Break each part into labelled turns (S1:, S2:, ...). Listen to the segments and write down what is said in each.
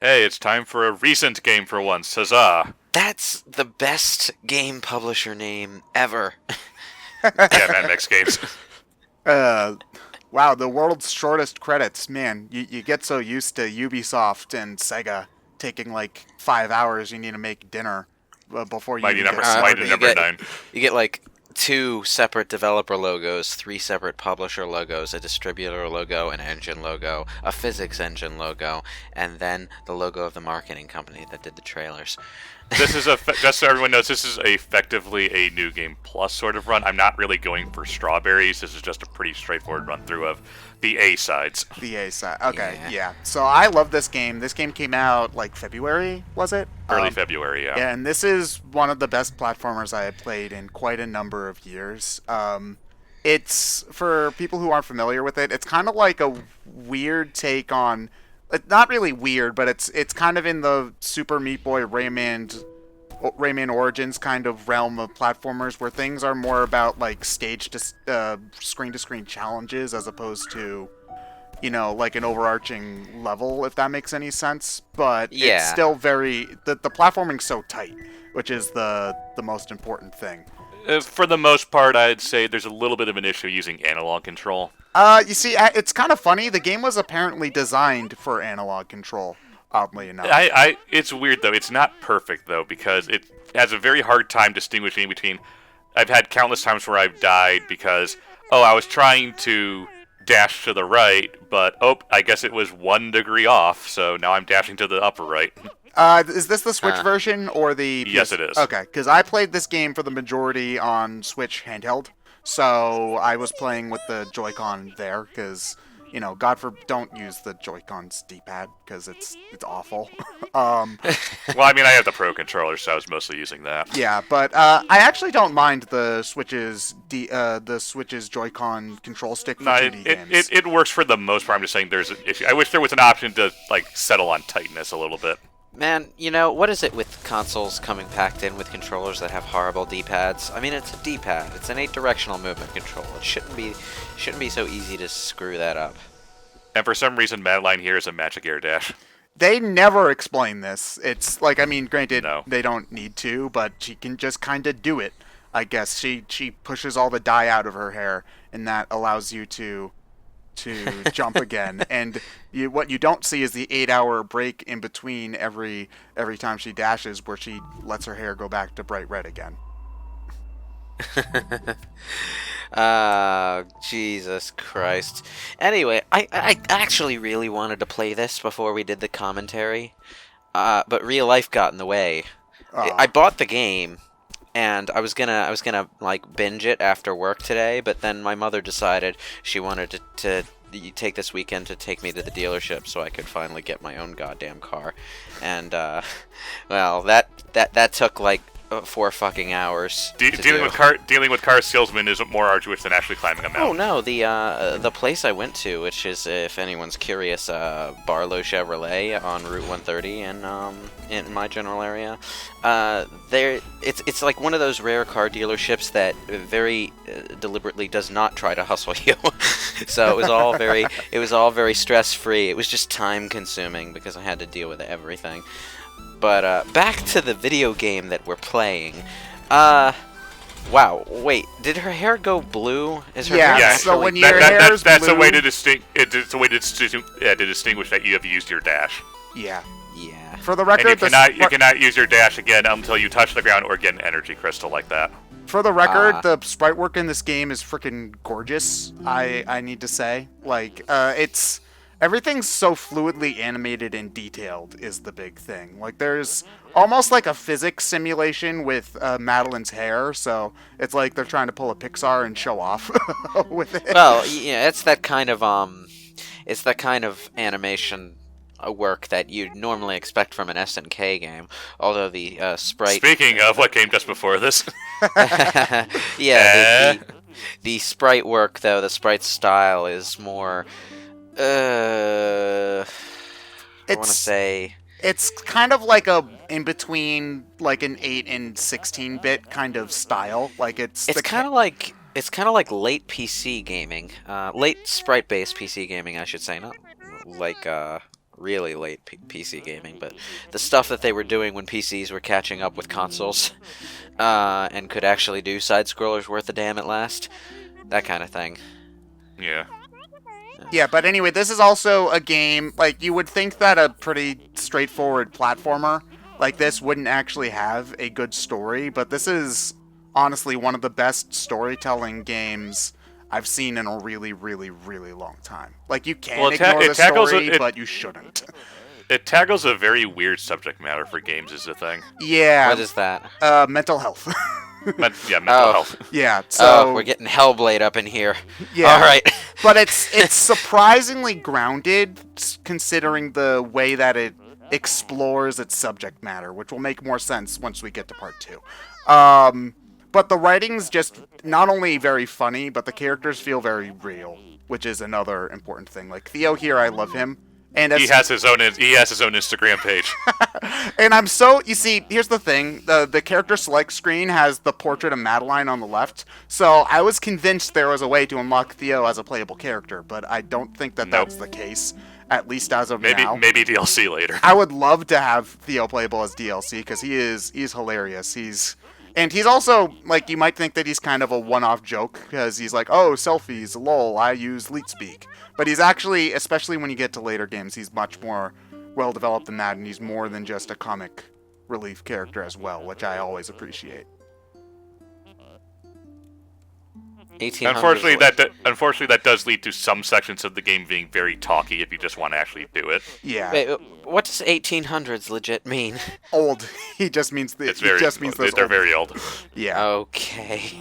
S1: Hey, it's time for a recent game for once. Huzzah!
S2: That's the best game publisher name ever.
S1: Yeah, Mad Max games.
S3: Uh, wow, the world's shortest credits. Man, you get so used to Ubisoft and Sega taking like 5 hours. You need to make dinner before you
S1: Mighty
S3: even
S1: number,
S3: get
S1: mighty
S2: But
S3: started.
S2: you
S1: number
S2: get
S1: nine.
S2: you get like two separate developer logos, three separate publisher logos, a distributor logo, an engine logo, a physics engine logo, and then the logo of the marketing company that did the trailers.
S1: This is just so everyone knows, this is effectively a new game plus sort of run. I'm not really going for strawberries. This is just a pretty straightforward run through of the A sides.
S3: The A side. Okay,
S2: Yeah.
S3: yeah. So I love this game. This game came out like February, was it?
S1: Early February, yeah.
S3: Yeah, and this is one of the best platformers I have played in quite a number of years. It's for people who aren't familiar with it. It's kind of like a weird take on, not really weird, but it's kind of in the Super Meat Boy Rayman Origins kind of realm of platformers where things are more about like stage to screen to screen challenges as opposed to like an overarching level, if that makes any sense. But it's
S2: Yeah.
S3: still very the platforming's so tight, which is the most important thing.
S1: For the most part, I'd say there's a little bit of an issue using analog control.
S3: You see, it's kind of funny. The game was apparently designed for analog control, oddly enough.
S1: It's weird though. It's not perfect though because it has a very hard time distinguishing between. I've had countless times where I've died because I was trying to dash to the right, but I guess it was 1 degree off, so now I'm dashing to the upper right.
S3: Is this the Switch
S2: Huh.
S3: version or the
S1: Yes, it is.
S3: Okay, because I played this game for the majority on Switch handheld, so I was playing with the Joy-Con there because don't use the Joy-Con's D-pad because it's awful. um,
S1: Well, I mean, I have the Pro controller, so I was mostly using that.
S3: yeah, but I actually don't mind the Switch's Joy-Con control stick for
S1: No,
S3: 2D games.
S1: it works for the most part. I'm just saying there's an issue. I wish there was an option to like settle on tightness a little bit.
S2: Man, what is it with consoles coming packed in with controllers that have horrible D-pads? I mean, it's a D-pad. It's an 8-directional movement control. It shouldn't be so easy to screw that up.
S1: And for some reason, Madeline here is a magic air dash.
S3: They never explain this. It's like, I mean, granted,
S1: No.
S3: they don't need to, but she can just kind of do it. I guess she pushes all the dye out of her hair, and that allows you to jump again. And what you don't see is the 8-hour break in between every time she dashes, where she lets her hair go back to bright red again.
S2: Jesus Christ. Anyway, I actually really wanted to play this before we did the commentary, but real life got in the way. I bought the game, and I was gonna like binge it after work today, but then my mother decided she wanted to take this weekend to take me to the dealership so I could finally get my own goddamn car, and well, that took like 4 fucking hours to
S1: Dealing
S2: do.
S1: with car salesmen is more arduous than actually climbing a
S2: Oh
S1: mountain.
S2: no, the place I went to, which is, if anyone's curious, Barlow Chevrolet on Route 130 in my general area. It's like one of those rare car dealerships that very deliberately does not try to hustle you. So it was all very stress free. It was just time consuming because I had to deal with everything. But back to the video game that we're playing. Wow, wait, did her hair go blue? Is her
S3: Yeah,
S2: hair
S1: Yeah,
S3: so
S2: actually
S3: when
S2: blue?
S3: your hair's
S1: that's a way
S3: blue-
S1: to it's a way to distinguish that you have used your dash.
S3: Yeah.
S2: Yeah.
S3: For the
S1: And
S3: record,
S1: you cannot use your dash again until you touch the ground or get an energy crystal like that.
S3: For the record,
S2: Ah.
S3: the sprite work in this game is freaking gorgeous. I need to say, like, it's everything's so fluidly animated and detailed is the big thing. Like, there's almost like a physics simulation with Madeline's hair, so it's like they're trying to pull a Pixar and show off with it.
S2: Well, yeah, it's that kind of animation work that you'd normally expect from an SNK game. Although the sprite,
S1: Speaking of what came just before this,
S2: yeah, the sprite work though, the sprite style is more. I want to
S3: It's
S2: say.
S3: it's kind of like a in between like an 8 and 16-bit kind of style. Like
S2: It's kind of like late PC gaming, late sprite-based PC gaming, I should say, not like really late PC gaming, but the stuff that they were doing when PCs were catching up with consoles, and could actually do side-scrollers worth a damn at last, that kind of thing.
S1: Yeah.
S3: Yeah, but anyway, this is also a game, like, you would think that a pretty straightforward platformer like this wouldn't actually have a good story, but this is honestly one of the best storytelling games I've seen in a really, really, really long time. Like, you can ignore the story, but you shouldn't.
S1: It tackles a very weird subject matter for games, is the thing.
S3: Yeah.
S2: What is that?
S3: Mental health.
S1: Mental health.
S3: Yeah, so...
S2: we're getting Hellblade up in here.
S3: Yeah.
S2: All right.
S3: But it's surprisingly grounded, considering the way that it explores its subject matter, which will make more sense once we get to part 2. But the writing's just not only very funny, but the characters feel very real, which is another important thing. Like, Theo here, I love him. And
S1: he has his own Instagram page.
S3: And you see, here's the thing. The character select screen has the portrait of Madeline on the left. So I was convinced there was a way to unlock Theo as a playable character, but I don't think that that's the case, at least as of now.
S1: Maybe DLC later.
S3: I would love to have Theo playable as DLC, because he's hilarious. And he's also, like, you might think that he's kind of a one-off joke, because he's like, oh, selfies, lol, I use LeetSpeak. But he's actually, especially when you get to later games, he's much more well-developed than that, and he's more than just a comic relief character as well, which I always appreciate.
S1: 1800s. Unfortunately, that does lead to some sections of the game being very talky if you just want to actually do it.
S3: Yeah.
S2: Wait, what does 1800s legit mean?
S3: Old. He just means those
S1: they're very old.
S3: Yeah.
S2: Okay.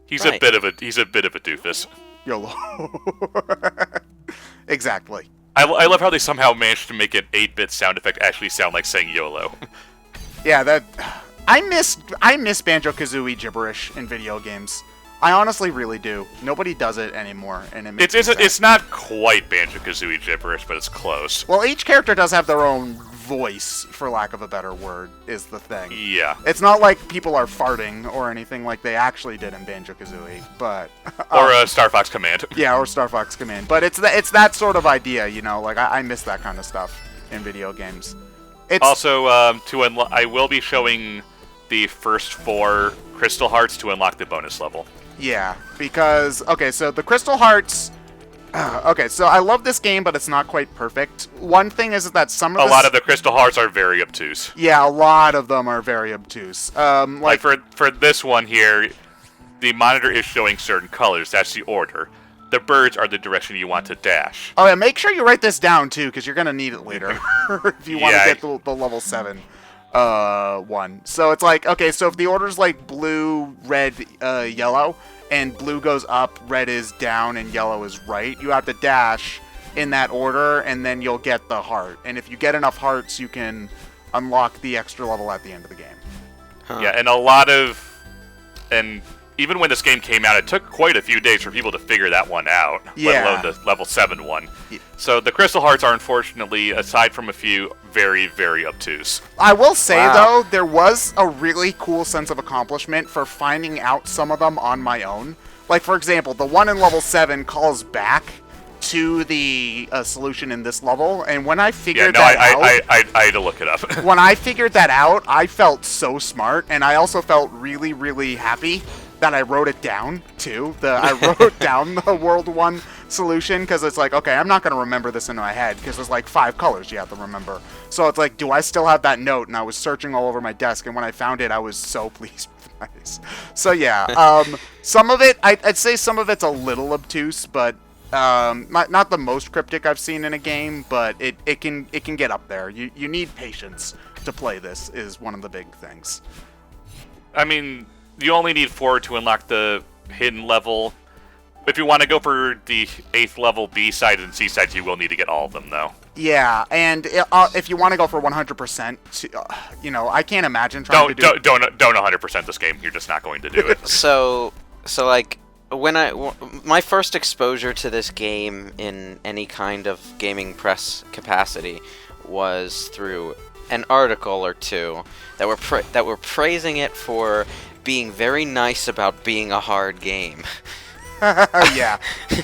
S1: He's a bit of a doofus.
S3: YOLO. Exactly.
S1: I love how they somehow managed to make an 8-bit sound effect actually sound like saying YOLO.
S3: Yeah, I miss Banjo-Kazooie gibberish in video games. I honestly really do. Nobody does it anymore, and it makes me sad.
S1: It's not quite Banjo-Kazooie gibberish, but it's close.
S3: Well, each character does have their own voice, for lack of a better word, is the thing.
S1: Yeah.
S3: It's not like people are farting or anything like they actually did in Banjo-Kazooie, but...
S1: or Star Fox Command.
S3: Yeah, or Star Fox Command. But it's that sort of idea, you know? Like, I miss that kind of stuff in video games.
S1: Also, I will be showing the first 4 Crystal Hearts to unlock the bonus level.
S3: Yeah, because... Okay, so the Crystal Hearts... Okay, so I love this game, but it's not quite perfect. One thing is that some of
S1: a lot of the Crystal Hearts are very obtuse.
S3: Yeah, a lot of them are very obtuse.
S1: Like for this one here, the monitor is showing certain colors. That's the order. The birds are the direction you want to dash.
S3: Oh yeah, make sure you write this down too, because you're gonna need it later if you want to get the level 7 one. So it's like, okay, so if the order's like blue, red, yellow, and blue goes up, red is down, and yellow is right, you have to dash in that order, and then you'll get the heart. And if you get enough hearts, you can unlock the extra level at the end of the game.
S2: Huh.
S1: Yeah, and even when this game came out, it took quite a few days for people to figure that one out, let alone the level 7 one. Yeah. So the Crystal Hearts are, unfortunately, aside from a few, very, very obtuse.
S3: I will say, though, there was a really cool sense of accomplishment for finding out some of them on my own. Like, for example, the one in level 7 calls back to the solution in this level, and when I figured out...
S1: I had to look it up.
S3: When I figured that out, I felt so smart, and I also felt really, really happy that I wrote it down, too. I wrote down the World 1 solution, because it's like, okay, I'm not going to remember this in my head, because there's like 5 colors you have to remember. So it's like, do I still have that note? And I was searching all over my desk, and when I found it, I was so pleased with this. So yeah, some of it, I'd say some of it's a little obtuse, but not the most cryptic I've seen in a game, but it can get up there. You need patience to play this, is one of the big things.
S1: I mean, you only need 4 to unlock the hidden level. If you want to go for the 8th level B sides and C sides, you will need to get all of them, though.
S3: Yeah, and if you want to go for 100%, you know, I can't imagine trying to do...
S1: Don't 100% this game. You're just not going to do it.
S2: So like, my first exposure to this game in any kind of gaming press capacity was through an article or two that were praising it for being very nice about being a hard game.
S3: Yeah.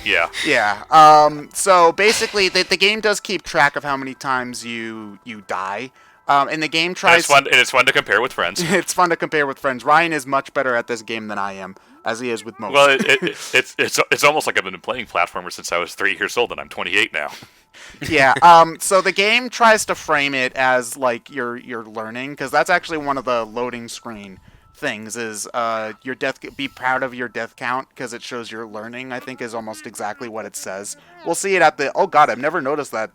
S1: Yeah.
S3: Yeah. So basically, the game does keep track of how many times you die. And the game
S1: And
S3: tries.
S1: it's fun to compare with friends.
S3: It's fun to compare with friends. Ryan is much better at this game than I am, as he is with most.
S1: Well, it's almost like I've been playing platformers since I was 3 years old, and I'm 28 now.
S3: Yeah. So the game tries to frame it as like you're learning, because that's actually one of the loading screen things is your death. Be proud of your death count because it shows you're learning. I think is almost exactly what it says. We'll see it at the. Oh God, I've never noticed that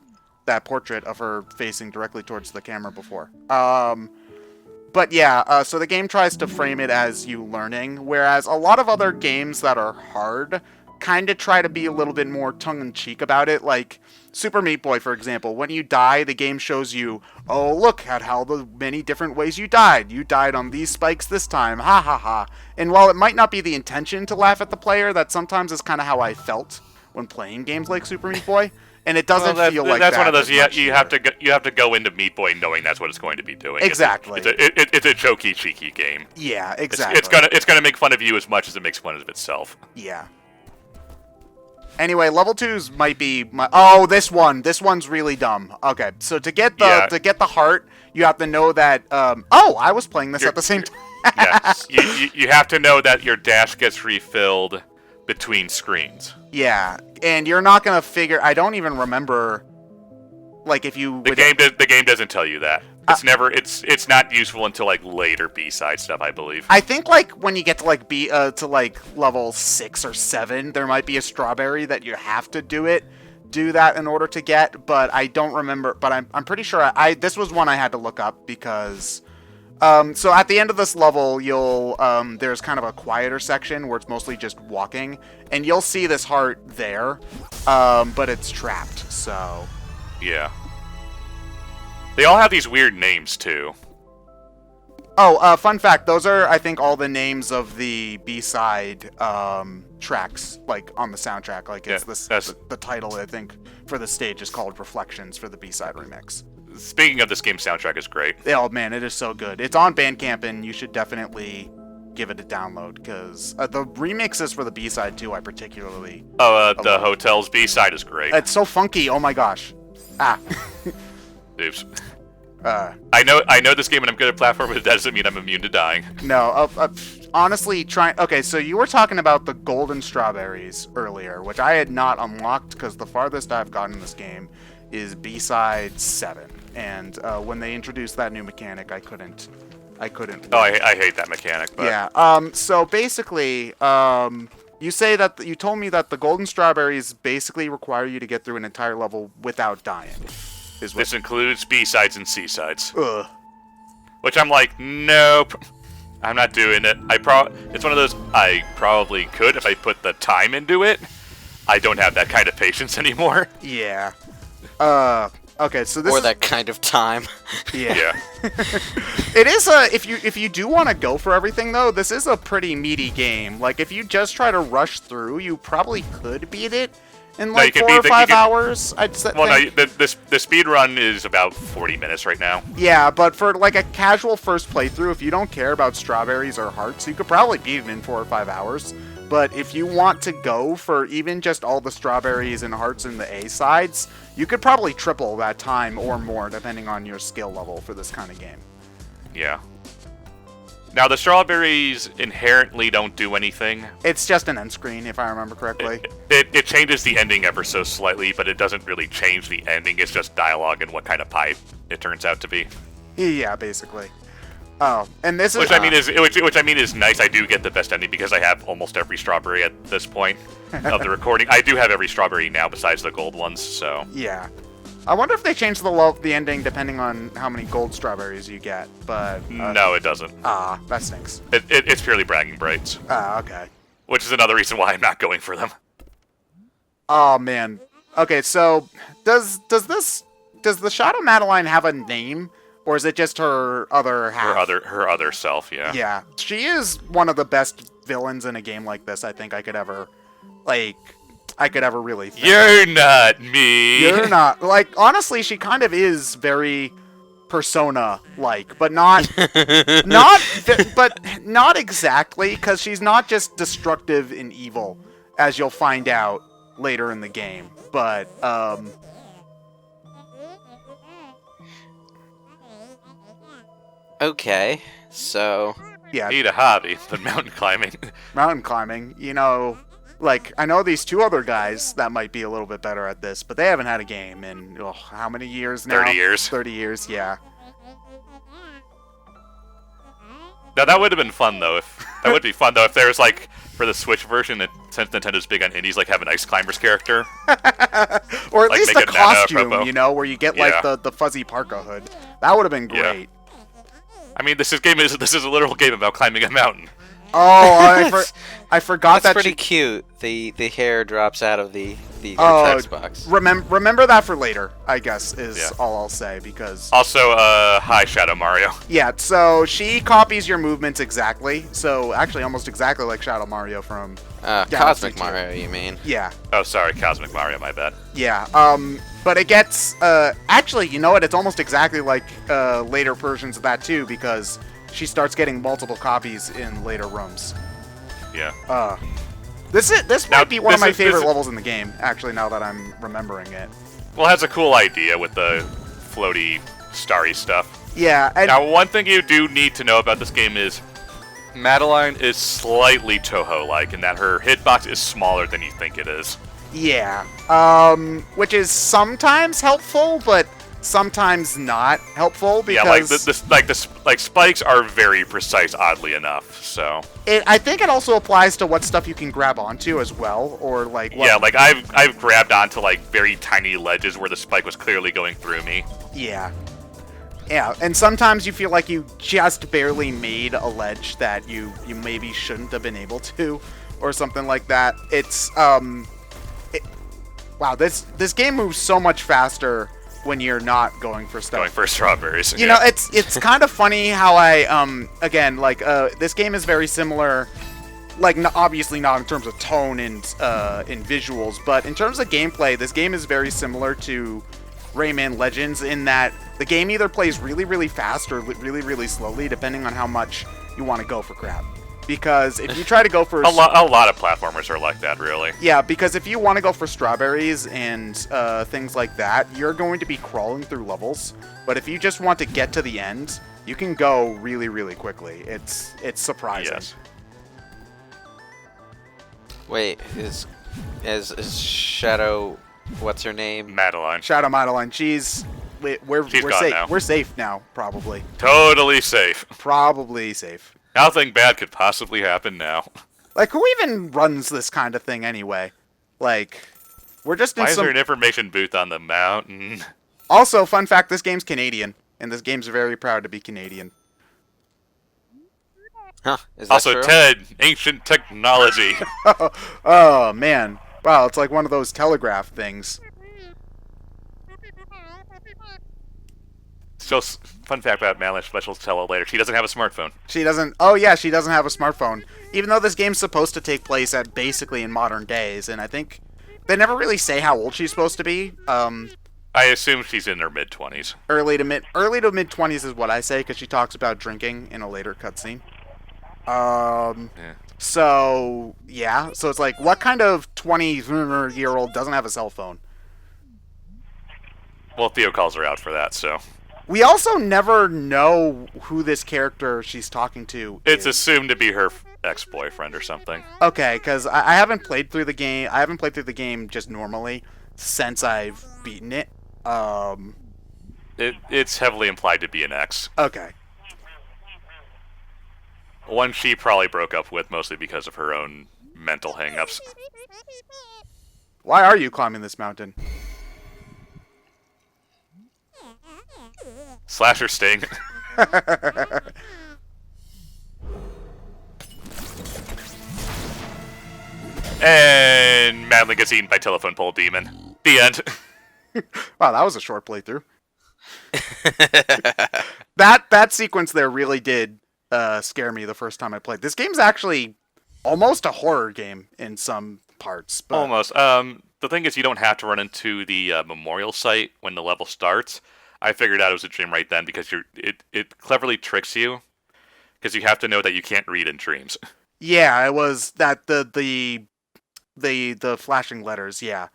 S3: portrait of her facing directly towards the camera before. But yeah, so the game tries to frame it as you learning, whereas a lot of other games that are hard kind of try to be a little bit more tongue-in-cheek about it. Like Super Meat Boy, for example, when you die, the game shows you, oh, look at how the many different ways you died. You died on these spikes this time, ha ha ha. And while it might not be the intention to laugh at the player, that sometimes is kind of how I felt when playing games like Super Meat Boy. And it doesn't feel like
S1: that's
S3: that
S1: one of those.
S3: as
S1: You
S3: much
S1: have to go into Meat Boy knowing that's what it's going to be doing.
S3: Exactly.
S1: It's a jokey, cheeky game.
S3: Yeah, exactly.
S1: It's gonna make fun of you as much as it makes fun of itself.
S3: Yeah. Anyway, level 2s might be my. Oh, this one's really dumb. Okay, so to get the heart, you have to know that. Oh, I was playing this at the same time.
S1: Yeah, you have to know that your dash gets refilled between screens.
S3: Yeah, and you're not gonna figure. I don't even remember. Like if you
S1: the game doesn't tell you that. It's not useful until like later B-side stuff, I believe.
S3: I think like when you get to like level 6 or 7, there might be a strawberry that you have to do that in order to get. But I don't remember. But I'm pretty sure this was one I had to look up because. So at the end of this level, there's kind of a quieter section where it's mostly just walking, and you'll see this heart there, but it's trapped. So.
S1: Yeah. They all have these weird names too.
S3: Oh, fun fact: those are, I think, all the names of the B-side tracks, like on the soundtrack. Like it's the title, I think, for the stage is called "Reflections" for the B-side remix.
S1: Speaking of, this game's soundtrack is great.
S3: Oh man, it is so good. It's on Bandcamp, and you should definitely give it a download because the remixes for the B-side too, I particularly.
S1: The Hotel's B-side is great.
S3: It's so funky. Oh my gosh. Ah.
S1: Oops. I know this game and I'm good at platform, but it doesn't mean I'm immune to dying.
S3: No, honestly, okay, so you were talking about the golden strawberries earlier, which I had not unlocked because the farthest I've gotten in this game is B-side 7, and when they introduced that new mechanic, I couldn't.
S1: Oh, I hate that mechanic. But...
S3: Yeah. So basically, you told me that the golden strawberries basically require you to get through an entire level without dying.
S1: This includes B-sides and C-sides.
S3: Ugh.
S1: Which I'm like, nope, I'm not doing it. It's one of those I probably could if I put the time into it. I don't have that kind of patience anymore.
S3: Yeah. Okay, so this
S2: or that kind of time.
S3: Yeah. It is if you do want to go for everything though, this is a pretty meaty game. Like if you just try to rush through, you probably could beat it in like 4 or 5 hours.
S1: The speed run is about 40 minutes right now.
S3: Yeah, but for like a casual first playthrough, if you don't care about strawberries or hearts, you could probably beat it in 4 or 5 hours. But if you want to go for even just all the strawberries and hearts in the A sides, you could probably triple that time or more depending on your skill level for this kind of game.
S1: Yeah. Now, the strawberries inherently don't do anything.
S3: It's just an end screen, if I remember correctly.
S1: It changes the ending ever so slightly, but it doesn't really change the ending. It's just dialogue and what kind of pie it turns out to be.
S3: Yeah, basically. Oh, and this is
S1: which I mean is nice. I do get the best ending because I have almost every strawberry at this point of the recording. I do have every strawberry now besides the gold ones. So
S3: yeah, I wonder if they change the ending depending on how many gold strawberries you get. But
S1: no, it doesn't.
S3: Ah, that stinks.
S1: It's purely bragging rights.
S3: Ah, okay.
S1: Which is another reason why I'm not going for them.
S3: Oh man. Okay, so does the Shadow Madeline have a name? Or is it just her other half?
S1: Her other self, yeah.
S3: Yeah. She is one of the best villains in a game like this, I think I could ever really think.
S1: You're not me.
S3: You're not. Like, honestly, she kind of is very Persona-like, but not exactly, because she's not just destructive and evil as you'll find out later in the game. But
S2: Okay, so
S3: yeah,
S1: Need a hobby, but mountain climbing.
S3: mountain climbing. Like I know these two other guys that might be a little bit better at this, but they haven't had a game in how many years now?
S1: 30 years.
S3: 30 years, yeah.
S1: Now that would have been fun though. That would be fun though if there was like for the Switch version, since Nintendo's big on indies, like have an Ice Climbers character.
S3: Or at
S1: Like,
S3: least
S1: make
S3: the
S1: it Nana
S3: costume,
S1: Apropos.
S3: where you get like
S1: Yeah.
S3: the fuzzy parka hood. That would have been
S1: Yeah.
S3: great.
S1: I mean, this is a literal game about climbing a mountain.
S3: Oh, I forgot
S2: that's
S3: that.
S2: pretty cute. The hair drops out of the
S3: Oh,
S2: text box.
S3: Remember that for later, I guess, is
S1: Yeah.
S3: all I'll say, because
S1: Also, hi Shadow Mario.
S3: yeah, so she copies your movements exactly. So actually almost exactly like Shadow Mario from Galaxy
S2: Cosmic
S3: 2.
S2: Mario, you mean?
S3: Yeah.
S1: Oh, sorry, Cosmic Mario. My bad.
S3: Yeah. But it gets actually, you know what? It's almost exactly like later versions of that too, because she starts getting multiple copies in later rooms.
S1: Yeah.
S3: This
S1: Now,
S3: might be one of
S1: this
S3: my
S1: is-
S3: favorite
S1: this is-
S3: levels in the game, actually, now that I'm remembering it.
S1: Well, it has a cool idea with the floaty, starry stuff.
S3: Yeah, and
S1: Now, one thing you do need to know about this game is Madeline is slightly Toho-like in that her hitbox is smaller than you think it is.
S3: yeah, which is sometimes helpful, but sometimes not helpful because
S1: Yeah, spikes are very precise, oddly enough. So
S3: I think it also applies to what stuff you can grab onto as well, or like what,
S1: yeah, like I've grabbed onto like very tiny ledges where the spike was clearly going through me.
S3: yeah. Yeah, and sometimes you feel like you just barely made a ledge that you maybe shouldn't have been able to, or something like that. It's wow, this game moves so much faster when you're not going for stuff.
S1: Going for strawberries.
S3: You know, it's kind of funny how again, like this game is very similar, like obviously not in terms of tone and in visuals, but in terms of gameplay, this game is very similar to Rayman Legends in that the game either plays really, really fast or really, really slowly, depending on how much you want to go for crap. Because if you try to go for
S1: a lot of platformers are like that, really.
S3: yeah, because if you want to go for strawberries and things like that, you're going to be crawling through levels. But if you just want to get to the end, you can go really, really quickly. It's surprising.
S1: Yes.
S2: Wait, is Shadow? What's her name?
S1: Madeline.
S3: Shadow Madeline, she's we're
S1: She's gone
S3: safe.
S1: now.
S3: We're safe now, probably.
S1: Totally safe.
S3: Probably safe.
S1: Nothing bad could possibly happen now.
S3: Like, who even runs this kind of thing anyway? Like, we're just in
S1: Why is
S3: some.
S1: there an information booth on the mountain?
S3: Also, fun fact: this game's Canadian, and this game's very proud to be Canadian.
S2: Huh? Is that
S1: Also,
S2: true?
S1: Ted, ancient technology.
S3: Oh man! Wow, it's like one of those telegraph things.
S1: So, fun fact about Madeline, special tell later. She doesn't have a smartphone.
S3: She doesn't. Oh yeah, she doesn't have a smartphone. Even though this game's supposed to take place at basically in modern days, and I think they never really say how old she's supposed to be.
S1: I assume she's in her mid-20s.
S3: Early to mid 20s is what I say because she talks about drinking in a later cutscene.
S1: Yeah.
S3: So yeah, so it's like, what kind of 20-year-old doesn't have a cell phone?
S1: Well, Theo calls her out for that, so.
S3: We also never know who this character she's talking to
S1: It's
S3: is.
S1: assumed to be her ex-boyfriend or something.
S3: Okay, because I haven't played through the game. I haven't played through the game just normally since I've beaten it.
S1: It's heavily implied to be an ex.
S3: Okay.
S1: One she probably broke up with mostly because of her own mental hangups.
S3: Why are you climbing this mountain?
S1: Slasher Sting. And Madeline gets eaten by telephone pole demon. The end.
S3: Wow, that was a short playthrough. That sequence there really did scare me the first time I played. This game's actually almost a horror game in some parts. But
S1: Almost. The thing is, you don't have to run into the memorial site when the level starts. I figured out it was a dream right then because it cleverly tricks you because you have to know that you can't read in dreams.
S3: yeah, it was that the the flashing letters, yeah.